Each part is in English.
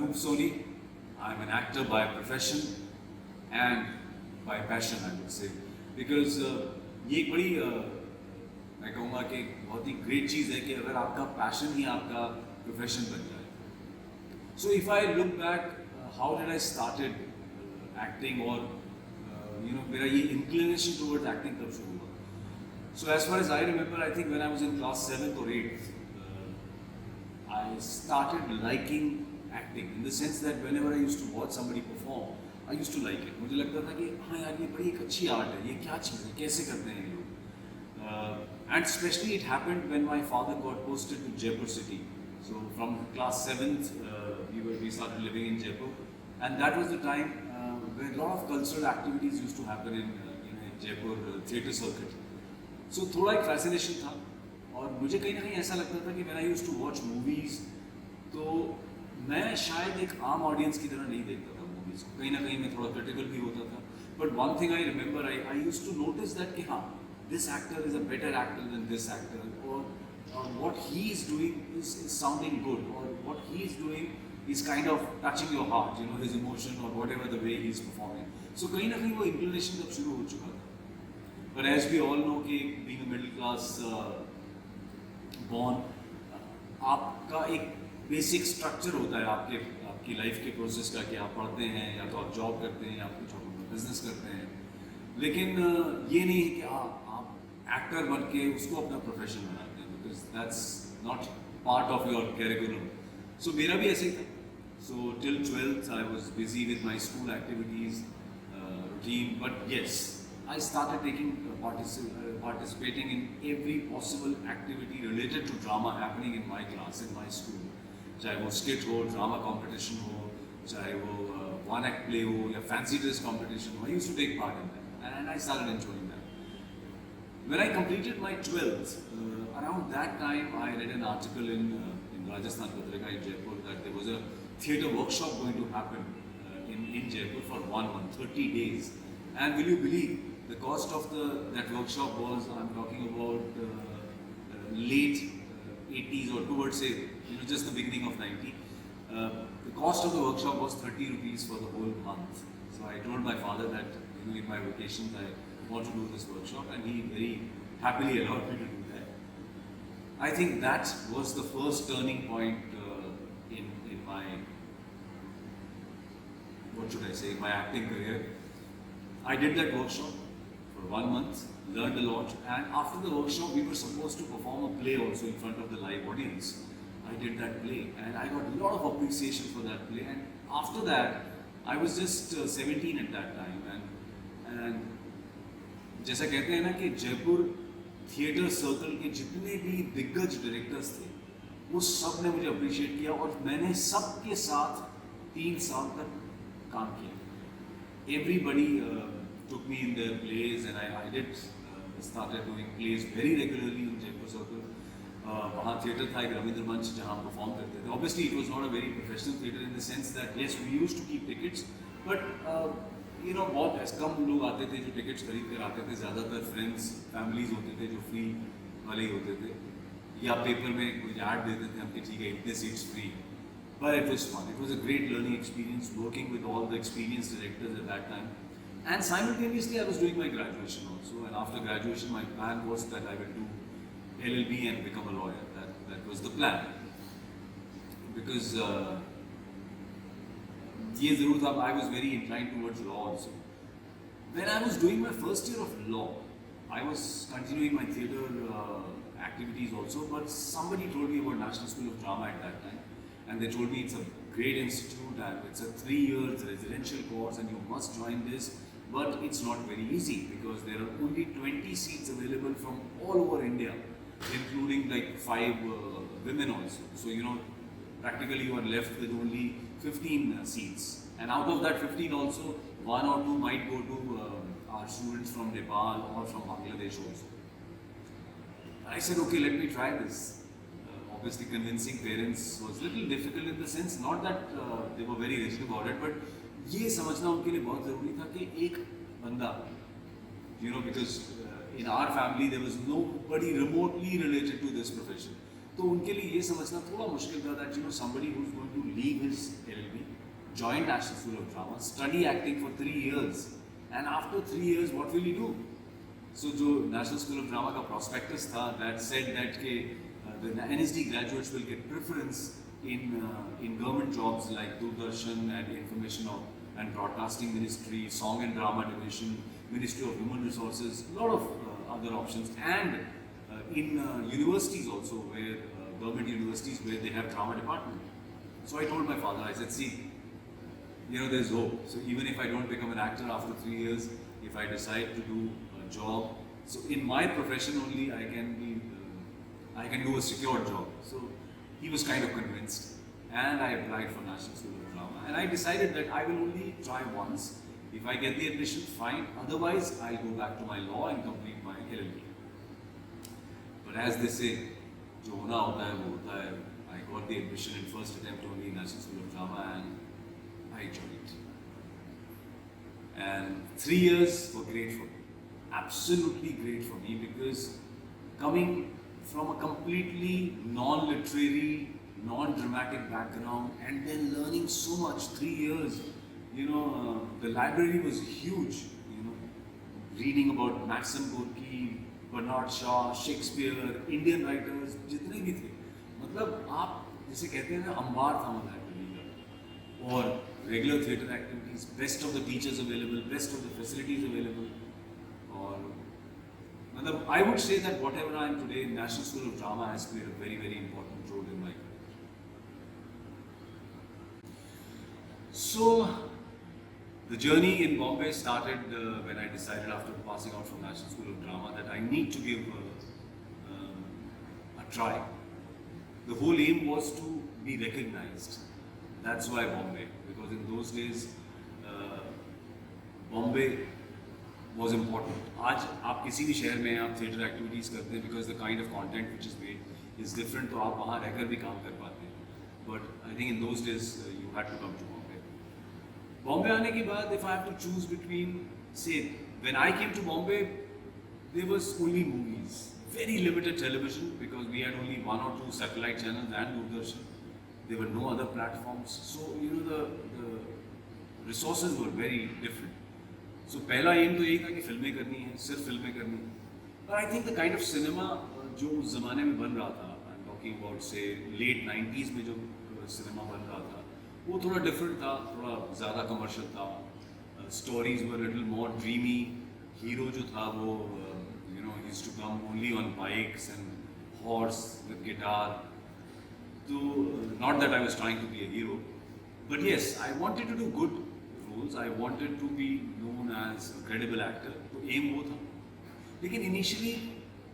Anup Soni. I'm an actor by profession and by passion, I would say. Because ये एक बड़ी मैं कहूँगा कि बहुत ही ग्रेट चीज़ है कि अगर आपका पैशन ही आपका प्रोफेशन बन जाए. So if I look back, how did I started acting or मेरा ये inclination towards acting कब शुरू हुआ? So as far as I remember, I think when I was in class 7th or 8th, I started liking acting in the sense that whenever I used to watch somebody perform, I used to like it. मुझे लगता था कि हाँ यार ये बड़ी एक अच्छी आर्ट है, ये क्या चीज़ है, कैसे करते हैं ये लोग. And especially it happened when my father got posted to Jaipur city. So from class 7th, we started living in Jaipur, and that was the time where a lot of cultural activities used to happen in Jaipur theatre circuit. So थोड़ा एक fascination था, और मुझे कहीं ना कहीं ऐसा लगता था कि when I used to watch movies, तो मैं शायद एक आम ऑडियंस की तरह नहीं देखता था मूवीज को. कहीं ना कहीं मैं थोड़ा क्रिटिकल भी होता था. But one thing I remember, I used to notice that कि हाँ, this actor is a better actor than this actor, और what he is doing is sounding good, और what he is doing is kind of touching your heart, his emotion और whatever the way he is performing. So कहीं ना कहीं वो inclination तब शुरू हो चुका था. But as we all know कि being a middle class born, आपका एक बेसिक स्ट्रक्चर होता है आपकी लाइफ के प्रोसेस का, कि आप पढ़ते हैं या तो आप जॉब करते हैं या आप कुछ बिजनेस करते हैं. लेकिन ये नहीं है कि आप एक्टर बन के उसको अपना प्रोफेशन बनाते हैं, because that's not part of your curriculum. So मेरा भी ऐसे ही था. So till 12th I was busy with my school activities routine. But yes, I started participating in every possible activity related to drama happening in my class, in my school. चाहे वो skit हो, drama competition हो, चाहे वो one act play हो या fancy dress competition हो, I used to take part in that, and I started enjoying that. When I completed my 12th, around that time I read an article in Rajasthan Patrika in Jaipur that there was a theatre workshop going to happen in Jaipur for 1 month, 30 days. And will you believe, the cost of that workshop was, I'm talking about late 80s or towards say, just the beginning of 90. The cost of the workshop was 30 rupees for the whole month. So I told my father that in my vacations I want to do this workshop, and he very happily allowed me to do that. I think that was the first turning point in my, what should I say, my acting career. I did that workshop for 1 month, learned a lot, and after the workshop we were supposed to perform a play also in front of the live audience. I did that play and I got a lot of appreciation for that play, and after that I was just 17 at that time, and जैसा कहते हैं ना कि Jaipur theatre circle के जितने भी दिग्गज directors थे वो सब ने मुझे अप्रिशिएट किया, और मैंने सबके साथ 3 साल तक काम किया. Everybody took me in their plays, and I did started doing plays very regularly in Jaipur Circle. वहाँ थिएटर था एक रविंद्र मंच जहाँ परफॉर्म करते थे. Obviously it was not a very professional theatre in the sense that yes, we used to keep tickets, but बहुत कम लोग आते थे जो टिकट्स खरीद कर आते थे. ज़्यादातर फ्रेंड्स, फैमिलीज होते थे जो फ्री वाले ही होते थे, या पेपर में कोई ऐड देते थे हम कि ठीक है इतने seats free. But it was fun. It was a great learning experience working with all the experienced directors at that time. And simultaneously, I was doing my graduation also. And after graduation, my plan was that I will do LLB and become a lawyer. That was the plan. Because I was very inclined towards law also. When I was doing my first year of law, I was continuing my theatre activities also. But somebody told me about National School of Drama at that time. And they told me it's a great institute and it's a 3-year residential course and you must join this. But it's not very easy because there are only 20 seats available from all over India, including like 5 women also. So, practically you are left with only 15 seats. And out of that 15 also, 1 or 2 might go to our students from Nepal or from Bangladesh also. I said, okay, let me try this. Obviously convincing parents was little difficult in the sense, not that they were very rigid about it, but ये समझना उनके लिए बहुत ज़रूरी था कि एक बंदा, because in our family there was nobody remotely related to this profession. तो उनके लिए ये समझना थोड़ा मुश्किल था that somebody who's going to leave his LLB, join National School of Drama, study acting for 3 years, and after 3 years what will he do? So जो National School of Drama का prospectus था that said that the NSD graduates will get preference in government jobs like Doordarshan and Information and Broadcasting Ministry, Song and Drama Division, Ministry of Human Resources, a lot of other options, and in universities also, where government universities where they have drama department. So I told my father, I said, see, there's hope. So even if I don't become an actor after 3 years, if I decide to do a job, so in my profession only I can do a secure job. So he was kind of convinced, and I applied for National School of Drama, and I decided that I will only try once. If I get the admission, fine. Otherwise, I'll go back to my law and complete my LLB. But as they say, जो होना होता है वो होता है. I got the admission in first attempt only in National School of Drama, and I joined. And 3 years were great for me, absolutely great for me, because coming from a completely non-literary, non-dramatic background, and then learning so much, 3 years, the library was huge, reading about Maxim Gorky, Bernard Shaw, Shakespeare, Indian writers, जितने भी थे, मतलब आप जैसे कहते हैं ना, अंबार था हमारा लाइब्रेरी का, और regular theatre activities, best of the teachers available, best of the facilities available, और मतलब I would say that whatever I am today, National School of Drama has played a very, very important role in my career. So the journey in Bombay started when I decided after passing out from National School of Drama that I need to give a try. The whole aim was to be recognized. That's why Bombay, because in those days Bombay was important. आज आप किसी भी शहर में आप theatre activities करते हैं, because the kind of content which is made is different, तो आप वहाँ रहकर भी काम कर पाते हैं. But I think in those days you had to come to Bombay. Bombay आने के बाद, if I have to choose between, say, when I came to Bombay, there was only movies, very limited television, because we had only 1 or 2 satellite channels and Doordarshan. There were no other platforms, so the resources were very different. So पहला M तो यही था कि फिल्में करनी है, सिर्फ फिल्में करनी है. But I think the kind of cinema जो उस ज़माने में बन रहा था, I'm talking about say late 90s में जो सिनेमा बन रहा था, वो थोड़ा डिफरेंट था, थोड़ा ज़्यादा कमर्शियल था. Stories were little more dreamy. Hero जो था वो used to come only on bikes and horse with guitar. So not that I was trying to be a hero, but yes, I wanted to do good roles. I wanted to be known as a credible actor. तो aim वो था. लेकिन initially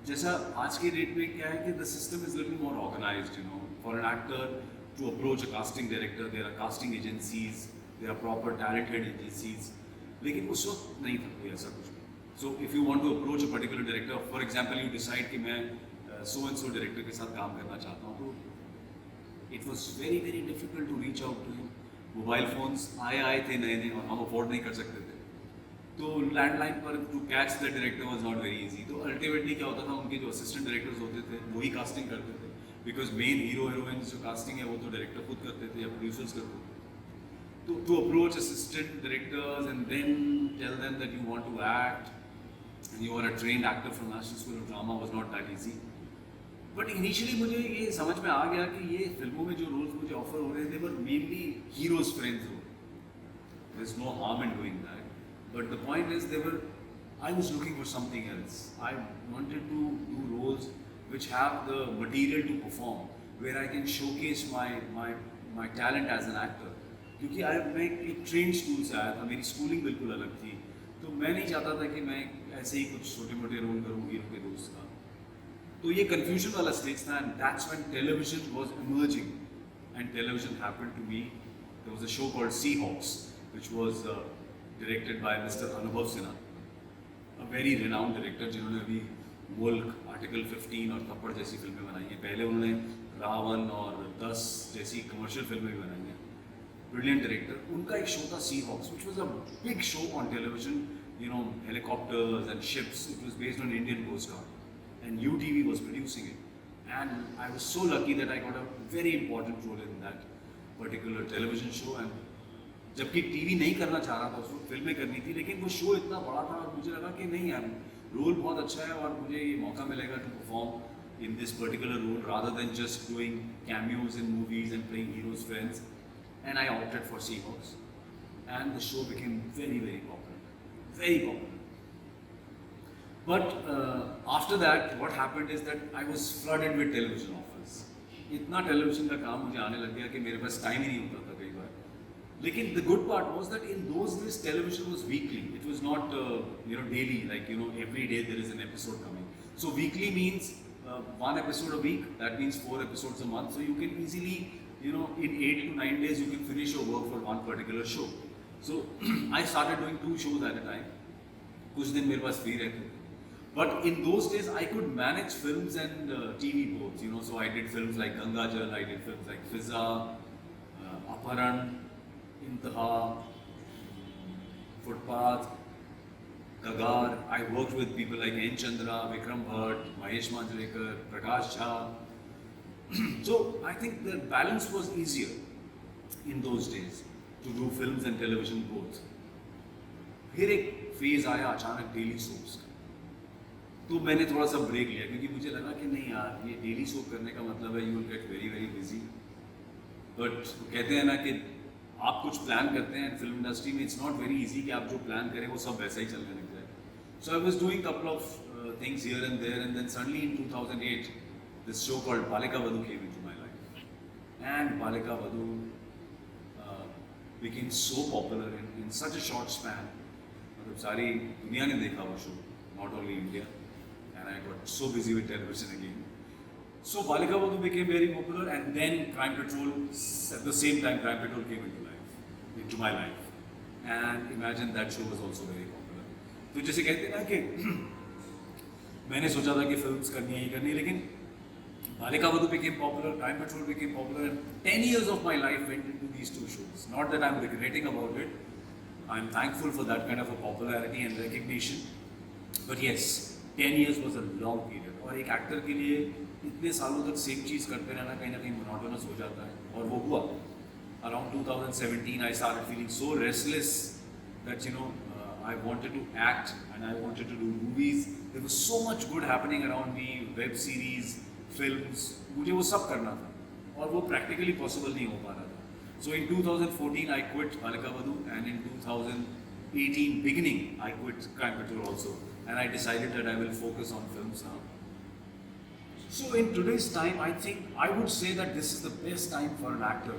जैसा आज के date में क्या है कि the system is little more organized. For an actor to approach a casting director, there are casting agencies, there are proper talent head agencies. लेकिन उस वक्त नहीं था कोई ऐसा कुछ. So if you want to approach a particular director, for example, you decide कि मैं so and so director के साथ काम करना चाहता हूँ, तो it was very, very difficult to reach out to him. Mobile phones आए थे नए और हम अफोर्ड नहीं कर सकते थे, तो लैंडलाइन पर to catch the director was not very easy. तो अल्टीमेटली क्या होता था, उनके जो असिस्टेंट डायरेक्टर्स होते थे वही कास्टिंग करते थे, बिकॉज मेन हीरो हीरोइन जो कास्टिंग है वो तो डायरेक्टर खुद करते थे या प्रोड्यूसर्स करते थे. तो to approach assistant directors and then tell them that you want to act and you are a trained actor from National School of Drama was not that easy. But initially मुझे ये समझ में आ गया कि ये फिल्मों में जो रोल्स मुझे ऑफर हो रहे थे, they were mainly heroes friends role. There's no harm in doing that. But the point is, I was looking for something else. I wanted to do roles which have the material to perform, where I can showcase my talent as an actor. क्योंकि मैं एक train school से आया था, मेरी schooling बिल्कुल अलग थी, तो मैं नहीं चाहता था कि मैं ऐसे ही कुछ छोटे मोटे रोल करूँ हीरो के दोस्त का. तो ये कन्फ्यूजन वाला स्टेज था, and that's when television was emerging and television happened to me. There was a show called Seahawks which was directed by mister Anubhav Sinha, a very renowned director, जिन्होंने अभी मुल्क, आर्टिकल 15 और थप्पड़ जैसी फिल्में बनाई हैं. पहले उन्होंने रावण और 10 जैसी कमर्शियल फिल्में भी बनाई हैं. Brilliant director. उनका एक शो था Seahawks, which was a big show on television. Helicopters and ships. It was based on Indian Coast Guard, and UTV was producing it. and I was so lucky that I got a very important role in that particular television show. And जबकि TV नहीं करना चाह रहा था, उसको फिल्में करनी थी, लेकिन वो शो इतना बड़ा था और मुझे लगा कि नहीं यार, रोल बहुत अच्छा है और मुझे ये मौका मिलेगा to perform in this particular role rather than just doing cameos in movies and playing heroes' friends. And I opted for Seahawks. And the show became very, very popular. Very popular. But after that, what happened is that I was flooded with television offers. इतना television का काम मुझे आने लग गया कि मेरे पास time ही नहीं होता था कई बार. लेकिन the good part was that in those days television was weekly. It was not daily, like every day there is an episode coming. So weekly means one episode a week. That means 4 episodes a month. So you can easily, in 8 to 9 days, you can finish your work for one particular show. So I started doing 2 shows at a time. कुछ दिन मेरे पास free रहते थे. But in those days, I could manage films and TV both. So I did films like Ganga Jal, I did films like Fizza, Aparan, Intaha, Footpath, Kagar. I worked with people like N. Chandra, Vikram Bhatt, Mahesh Manjrekar, Prakash Jha. So I think the balance was easier in those days to do films and television both. फिर एक phase आया अचानक daily soaps का, तो मैंने थोड़ा सा break लिया क्योंकि मुझे लगा कि नहीं यार, ये डेली सोप करने का मतलब है you will get very very busy. But कहते हैं ना कि आप कुछ प्लान करते हैं फिल्म इंडस्ट्री में, इट्स नॉट वेरी इजी कि आप जो प्लान करें वो सब वैसा ही चलने लग जाए. So I was doing couple of things here and there, and then suddenly in 2008 this show called Balika Vadhu came into my life. And Balika Vadhu became so popular in such a short span. मतलब सारी दुनिया ने देखा वो show, not only India, and I got so busy with television again. So Balika Vadhu became very popular, and then Crime Patrol, at the same time Crime Patrol came into my life, and imagine that show was also very popular. तो जैसे कहते हैं ना कि मैंने सोचा था कि फिल्म्स करनी है ही करनी है, लेकिन Balika Vadhu became popular, Crime Patrol became popular, and 10 years of my life went into these 2 shows. Not that I'm regretting about it. I'm thankful for that kind of a popularity and recognition. But yes, 10 years was a long period. और एक actor के लिए इतने सालों तक same चीज़ करते रहना कहीं ना कहीं मोनोटोनस हो जाता है, और वो हुआ. Around 2017, I started feeling so restless that I wanted to act and I wanted to do movies. There was so much good happening around me, web series, films. मुझे वो सब करना था और वो practically possible नहीं हो पा रहा था. So in 2014, I quit Balika Vadhu, and in 2018 beginning, I quit Crime Patrol also, and I decided that I will focus on films now. So in today's time, I think I would say that this is the best time for an actor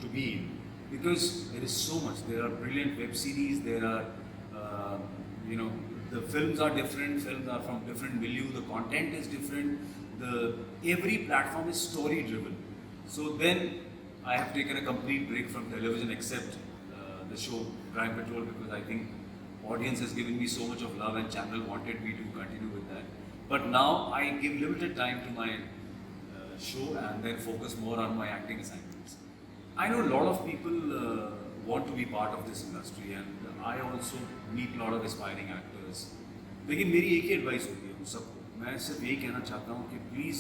to be in, because there is so much. There are brilliant web series. There are, the films are different. Films are from different milieu. The content is different. Every platform is story driven. So then I have taken a complete break from television, except the show Crime Patrol, because I think audience has given me so much of love and channel wanted me to continue with that. But now I give limited time to my show and then focus more on my acting assignments. I know a lot of people want to be part of this industry, and I also meet a lot of aspiring actors. लेकिन मेरी एक ही advice होती है उन सबको, मैं सिर्फ यही कहना चाहता हूँ कि please,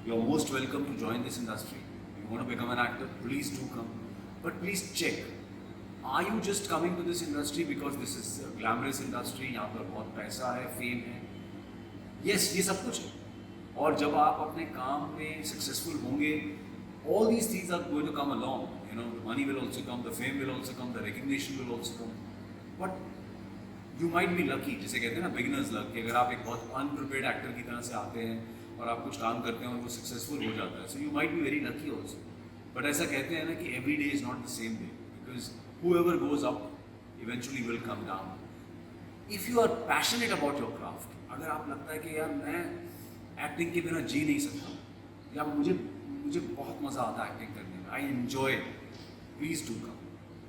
you are most welcome to join this industry. You want to become an actor, please do come, but please check, are you just coming to this industry because this is glamorous industry, यहाँ पर बहुत पैसा है, fame है. Yes, ये सब कुछ है, और जब आप अपने काम में सक्सेसफुल होंगे, all these things are going to come along. The money will also come, the fame will also come, the recognition will also come. But you might be lucky, जैसे कहते हैं ना beginner's luck, कि अगर आप एक बहुत unprepared actor की तरह से आते हैं और आप कुछ काम करते हैं और वो successful हो जाता है, so you might be very lucky also. But ऐसा कहते हैं ना कि every day is not the same day, because whoever goes up eventually will come down. If you are passionate about your craft, अगर आप लगता है कि यार मैं acting के बिना जी नहीं सकता, या मुझे बहुत मज़ा आता है एक्टिंग करने में, I enjoy it, please do come.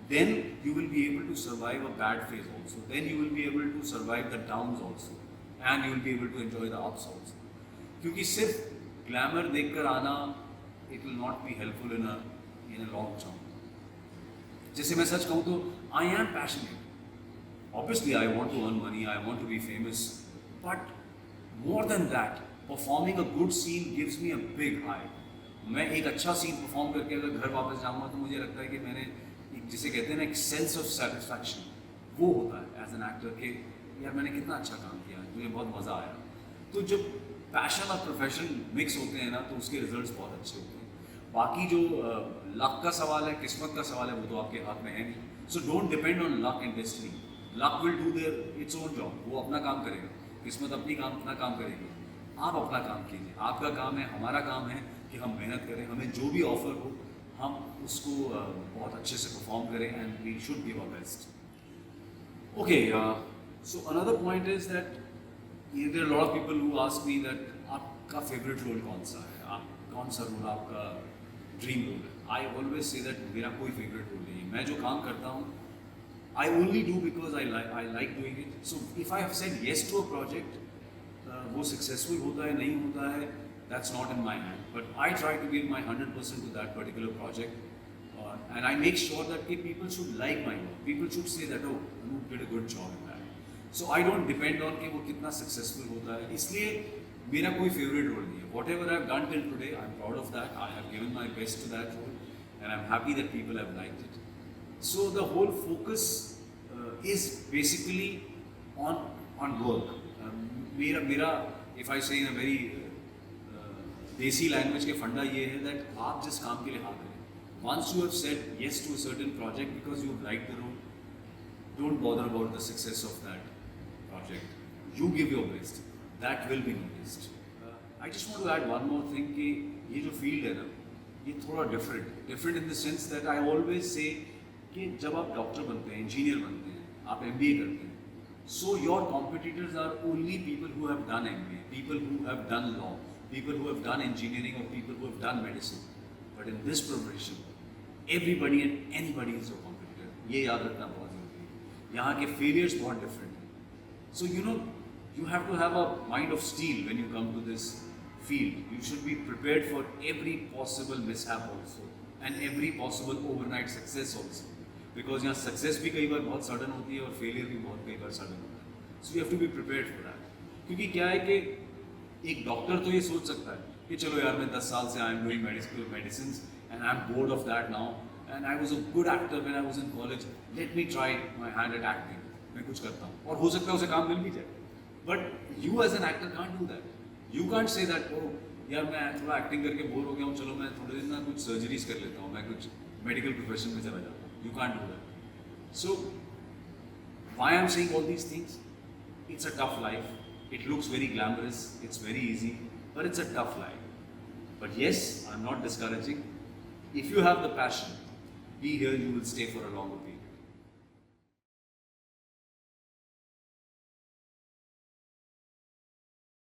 Then you will be able to survive a bad phase also. Then you will be able to survive the downs also, and you will be able to enjoy the ups also. क्योंकि सिर्फ glamour देखकर आना, it will not be helpful in a long term. जैसे मैं सच कहूँ तो I am passionate. Obviously I want to earn money, I want to be famous, but more than that, performing a good scene gives me a big high. मैं एक अच्छा scene perform करके अगर घर वापस जाऊँगा तो मुझे लगता है कि मैंने जिसे कहते हैं ना एक सेंस ऑफ सेटिस्फैक्शन वो होता है एज एन एक्टर के यार मैंने कितना अच्छा काम किया, मुझे बहुत मज़ा आया. तो जब पैशन और प्रोफेशन मिक्स होते हैं ना तो उसके रिजल्ट्स बहुत अच्छे होते हैं. बाकी जो लक का सवाल है, किस्मत का सवाल है, वो तो आपके हाथ में है नहीं. So don't depend on luck and destiny. Luck will do their its own job, वो अपना काम करेगा. किस्मत अपना काम करेगी. आप अपना काम कीजिए. आपका काम है, हमारा काम है कि हम मेहनत करें. हमें जो भी ऑफर हो हम उसको बहुत अच्छे से परफॉर्म करें and we should give our best. Okay, so another point is that there are a lot of people who ask me that आपका favorite role कौन सा है, आप कौन सा रोल आपका ड्रीम रोल है. I always say that मेरा कोई favorite role नहीं है. मैं जो काम करता हूँ I only do because I like doing it. So if I have said yes to a project, वो successful होता है नहीं होता है, that's not in my hand. But I try to give my 100% to that particular project. And I make sure that people should like my work. People should say that, oh, Anup did a good job in that. So I don't depend on कि वो कितना successful होता है. इसलिए मेरा कोई favorite role नहीं है. Whatever I've done till today, I'm proud of that. I have given my best to that role, and I'm happy that people have liked it. So the whole focus is basically on work. मेरा if I say in a very देसी language के फंडा ये है that आप जिस काम के लिए हाँ करें. Once you have said yes to a certain project because you like the role, don't bother about the success of that project. You give your best. That will be noticed. I just want to add one more thing कि ये जो field है ना, ये थोड़ा different in the sense that I always say कि जब आप डॉक्टर बनते हैं, इंजीनियर बनते हैं, आप MBA करते हैं, so your competitors are only people who have done MBA, people who have done law, people who have done engineering or people who have done medicine. But in this profession, everybody and anybody is your competitor. ये याद रखना बहुत जरूरी है. यहाँ के failures बहुत different हैं. So you have to have a mind of steel when you come to this field. You should be prepared for every possible mishap also and every possible overnight success also. Because यहाँ success भी कई बार बहुत sudden होती है और failure भी बहुत कई बार sudden होता है. So you have to be prepared for that. क्योंकि क्या है कि एक डॉक्टर तो ये सोच सकता है कि चलो यार मैं 10 साल से I am doing medicines and I'm bored of that now and I was a good actor when I was in college, let me try my hand at acting. मैं कुछ करता हूँ और हो सकता है उसे काम मिल भी जाए. But you as an actor can't do that. You can't say that, oh यार मैं थोड़ा एक्टिंग करके बोर हो गया हूँ, चलो मैं थोड़े दिन ना कुछ सर्जरीज कर लेता हूँ, मैं कुछ मेडिकल प्रोफेशन में चला जाता हूँ. You can't do that. So why I'm saying all these things? It's a tough life. It looks very glamorous, it's very easy, but it's a tough life. But yes, I'm not discouraging. If you have the passion, be here, you will stay for a longer period.